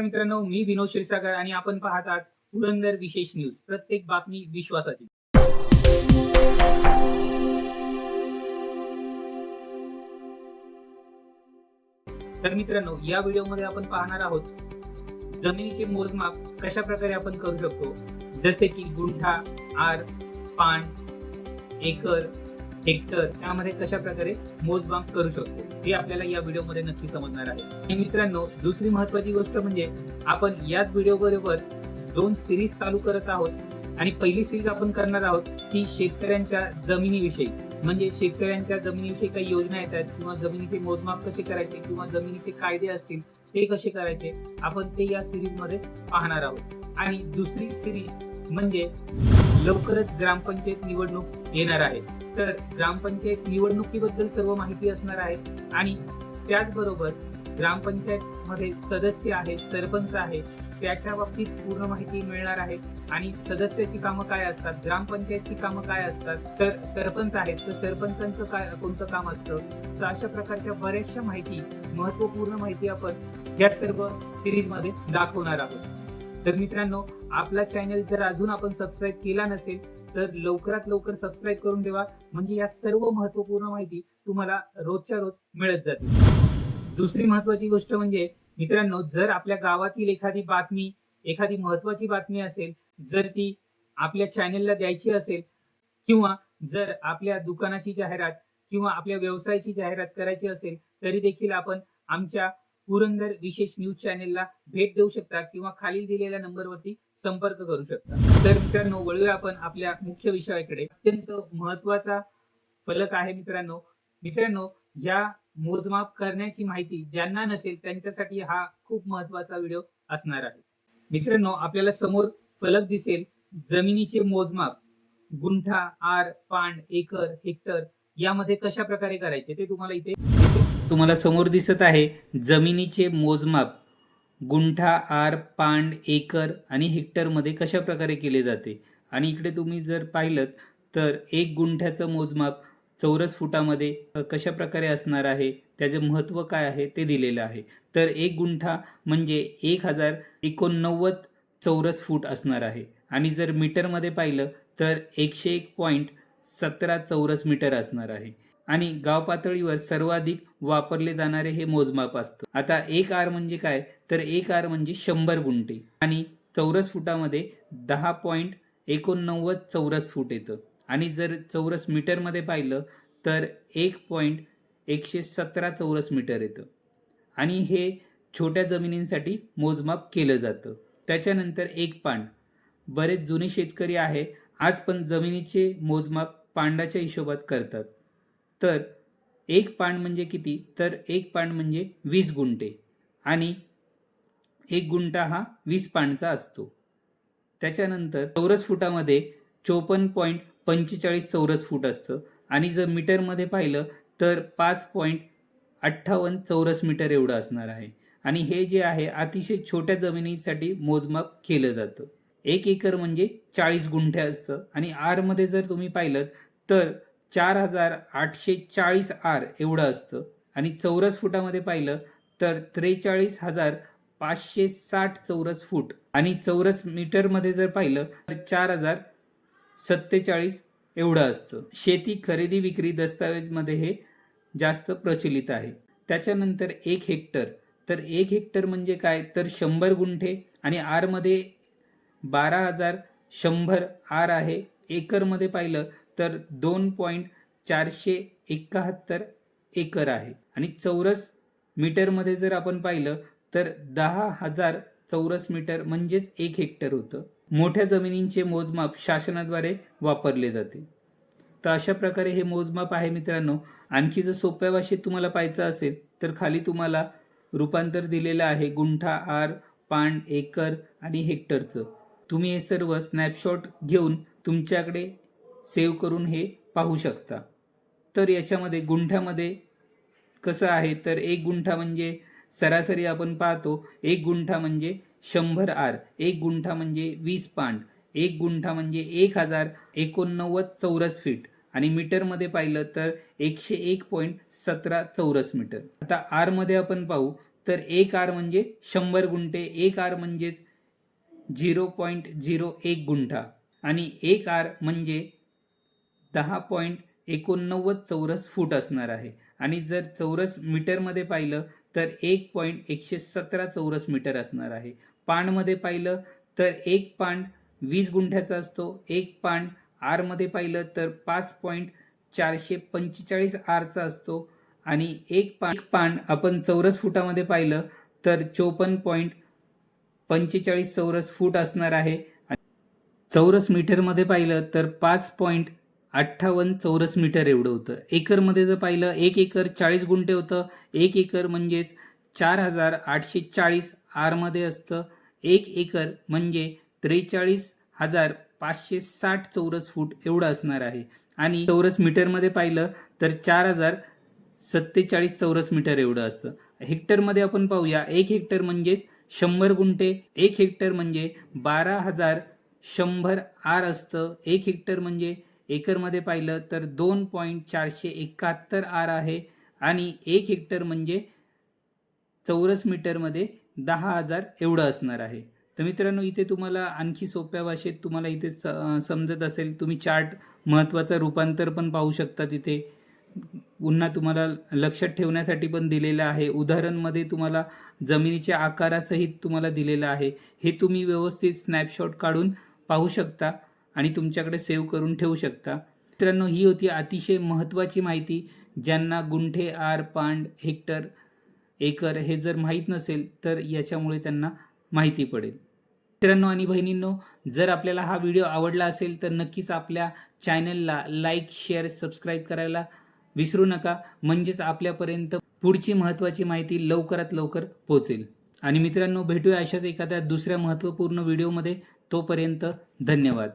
मित्रांनो, मी विनोद क्षीरसागर आणि आपण पाहत आहात पुरंदर विशेष न्यूज. प्रत्येक बातमी विश्वासाची. तर मित्रांनो, या व्हिडिओमध्ये आपण पाहणार आहोत जमिनीचे मोजमाप कशा प्रकारे आपण करू शकतो, जसे की गुंठा, आर, पान, एकर, हेक्टर यामध्ये कशा प्रकारे मोजमाप करू शकतो हे आपल्याला या व्हिडिओमध्ये नक्की समजणार आहे. आणि मित्रांनो, दुसरी महत्त्वाची गोष्ट म्हणजे आपण याच व्हिडिओ बरोबर 2 सिरीज चालू करत आहोत आणि पहिली सिरीज आपण करणार आहोत ती शेतकऱ्यांच्या जमिनीविषयी. म्हणजे शेतकऱ्यांच्या जमिनीविषयी काही योजना येतात किंवा जमिनीचे मोजमाप कसे करायचे किंवा जमिनीचे कायदे असतील ते कसे करायचे, आपण ते या सिरीज मध्ये पाहणार आहोत. आणि दुसरी सिरीज म्हणजे लवकरच ग्रामपंचायत निवडणूक येणार आहे, तर ग्रामपंचायत निवडणुकीबद्दल सर्व माहिती असणार आहे आणि त्याचबरोबर ग्रामपंचायत मध्ये सदस्य आहे, सरपंच आहे, त्याच्या बाबतीत पूर्ण माहिती मिळणार आहे. आणि सदस्याची कामं काय असतात, ग्रामपंचायतची कामं काय असतात, तर सरपंच आहेत तर सरपंचांचं काय कोणतं काम असतं, तर अशा प्रकारच्या बऱ्याचशा माहिती, महत्वपूर्ण माहिती आपण या सर्व सिरीज मध्ये दाखवणार आहोत. तर मित्रांनो, आपला चॅनल जर अजून आपण सबस्क्राईब केला नसेल तर लवकरात लवकर सबस्क्राईब करून ठेवा, म्हणजे या सर्व महत्वपूर्ण माहिती तुम्हाला रोजच्या रोज मिळत जाते. दुसरी महत्वाची गोष्ट म्हणजे मित्रांनो, जर आपल्या गावातील एखादी बातमी, एखादी महत्वाची बातमी असेल, जर ती आपल्या चॅनलला द्यायची असेल किंवा जर आपल्या दुकानाची जाहिरात किंवा आपल्या व्यवसायाची जाहिरात करायची असेल, तरी देखील आपण आमच्या पुरंदर विशेष न्यूज चॅनेलला भेट देऊ शकता किंवा खालील दिलेल्या नंबरवरती संपर्क करू शकता. तर मित्रांनो, वळूया आपण आपल्या मुख्य विषयाकडे. अत्यंत महत्वाचा फलक आहे मित्रांनो. मित्रांनो, या मोजमाप करण्याची माहिती ज्यांना नसेल त्यांच्यासाठी हा खूप महत्वाचा व्हिडिओ असणार आहे. मित्रांनो, आपल्याला समोर फलक दिसेल, जमिनीचे मोजमाप गुंठा, आर, पान, एकर, हेक्टर यामध्ये कशा प्रकारे करायचे ते तुम्हाला इथे दिसेल. तुम्हाला समोर दिसत आहे जमिनीचे मोजमाप गुंठा, आर, पान, एकर आणि हेक्टर मध्ये कशा प्रकारे केले जाते. आणि इकडे तुम्ही जर पाहिलं तर 1 गुंठ्याचं मोजमाप चौरस फुटामध्ये कशा प्रकारे असणार आहे, त्याचे महत्त्व काय आहे ते दिलेलं आहे. तर 1 गुंठा म्हणजे 1089 चौरस फूट असणार आहे. आणि जर मीटरमध्ये पाहिलं तर 101.17 चौरस मीटर असणार आहे. आणि गाव पातळीवर सर्वाधिक वापरले जाणारे हे मोजमाप असतं. आता 1 आर म्हणजे काय, तर 1 आर म्हणजे 100 गुंठे आणि चौरस फुटामध्ये 10.89 चौरस फूट येतं. आणि जर चौरस मीटरमध्ये पाहिलं तर 1.117 चौरस मीटर येतं. आणि हे छोट्या जमिनींसाठी मोजमाप केलं जातं. त्याच्यानंतर 1 पांड. बरेच जुने शेतकरी आहे आज पण जमिनीचे मोजमाप पांडाच्या हिशोबात करतात. तर 1 पांड म्हणजे किती, तर 1 पांड म्हणजे 20 गुंठे आणि 1 गुंठा हा 20 पांडचा असतो. त्याच्यानंतर चौरस फुटामध्ये 54.45 चौरस फूट असतं. आणि जर मीटरमध्ये पाहिलं तर 5.58 चौरस मीटर एवढं असणार आहे. आणि हे जे आहे अतिशय छोट्या जमिनीसाठी मोजमाप केलं जातं. 1 एकर म्हणजे 40 गुंठे असतं. आणि आर मध्ये जर तुम्ही पाहिलं तर 4840 आर एवढं असतं. आणि चौरस फुटामध्ये पाहिलं तर 43,560 चौरस फूट. आणि चौरस मीटरमध्ये जर पाहिलं तर 4047 एवढं असतं. शेती खरेदी विक्री दस्तावेजमध्ये हे जास्त प्रचलित आहे. त्याच्यानंतर 1 हेक्टर. तर 1 हेक्टर म्हणजे काय, तर 100 गुंठे आणि आर मध्ये 12,100 आर आहे. एकरमध्ये पाहिलं तर 2.471 एकर आहे. आणि चौरस मीटरमध्ये जर आपण पाहिलं तर 10,000 चौरस मीटर म्हणजेच 1 हेक्टर होतं. मोठ्या जमिनींचे मोजमाप शासनाद्वारे वापरले जाते. तर अशा प्रकारे हे मोजमाप आहे मित्रांनो. आणखी जर सोप्या भाषेत तुम्हाला पाहायचं असेल तर खाली तुम्हाला रूपांतर दिलेलं आहे गुंठा, आर, पान, एकर आणि हेक्टरचं. तुम्ही हे सर्व स्नॅपशॉट घेऊन तुमच्याकडे सेव्ह करून हे पाहू शकता. तर याच्यामध्ये गुंठ्यामध्ये कसं आहे, तर 1 गुंठा म्हणजे सरासरी आपण पाहतो 1 गुंठा म्हणजे 100 आर, 1 गुंठा म्हणजे 20 पांड, 1 गुंठा म्हणजे 1089 चौरस फीट आणि मीटरमध्ये पाहिलं तर 101.17 चौरस मीटर. आता आर मध्ये आपण पाहू तर 1 आर म्हणजे 100 गुंठे, 1 आर म्हणजेच 0.01 गुंठा आणि 1 आर म्हणजे 10.89 चौरस फूट असणार आहे. आणि जर चौरस मीटरमध्ये पाहिलं तर 1.117 चौरस मीटर असणार आहे. पानमध्ये पाहिलं तर एक पान 20 गुंठ्याचा असतो. एक पान आरमध्ये पाहिलं तर 5.445 आरचा असतो आणि एक पान आपण चौरस फुटामध्ये पाहिलं तर 54.45 चौरस फूट असणार आहे. चौरस मीटरमध्ये पाहिलं तर 5.58 चौरस मीटर एवढं होतं. एकरमध्ये जर पाहिलं 1 एकर 40 गुंठे होतं. 1 एकर म्हणजेच 4840 आरमध्ये असतं. 1 एकर म्हणजे 43,560 चौरस फूट एवढं असणार आहे. आणि चौरस मीटरमध्ये पाहिलं तर 4047 चौरस मीटर एवढं असतं. हेक्टरमध्ये आपण पाहूया 1 हेक्टर म्हणजे 100 गुंठे. 1 हेक्टर म्हणजे 12,100 आर असतं. 1 हेक्टर म्हणजे एकरमध्ये पाहिलं तर 2.471 आर आहे आणि 1 हेक्टर म्हणजे चौरस मीटरमध्ये 10,000 एवढं असणार आहे. तर मित्रांनो, इथे तुम्हाला आणखी सोप्या भाषेत तुम्हाला इथे समजत असेल, तुम्ही चार्ट महत्त्वाचं रूपांतर पण पाहू शकता. तिथे पुन्हा तुम्हाला लक्षात ठेवण्यासाठी पण दिलेलं आहे. उदाहरणमध्ये तुम्हाला जमिनीच्या आकारासहित तुम्हाला दिलेलं आहे. हे तुम्ही व्यवस्थित स्नॅपशॉट काढून पाहू शकता आणि तुमच्याकडे सेव्ह करून ठेवू शकता. मित्रांनो, ही होती अतिशय महत्त्वाची माहिती. ज्यांना गुंठे, आर, पांड, हेक्टर, एकर हे जर माहीत नसेल तर याच्यामुळे त्यांना माहिती पडेल. मित्रांनो आणि बहिणींनो, जर आपल्याला हा व्हिडिओ आवडला असेल तर नक्कीच आपल्या चॅनलला लाईक, शेअर, सबस्क्राईब करायला विसरू नका. म्हणजेच आपल्यापर्यंत पुढची महत्त्वाची माहिती लवकरात लवकर पोहोचेल. आणि मित्रांनो, भेटूया अशाच एखाद्या दुसऱ्या महत्त्वपूर्ण व्हिडिओमध्ये. तोपर्यंत धन्यवाद.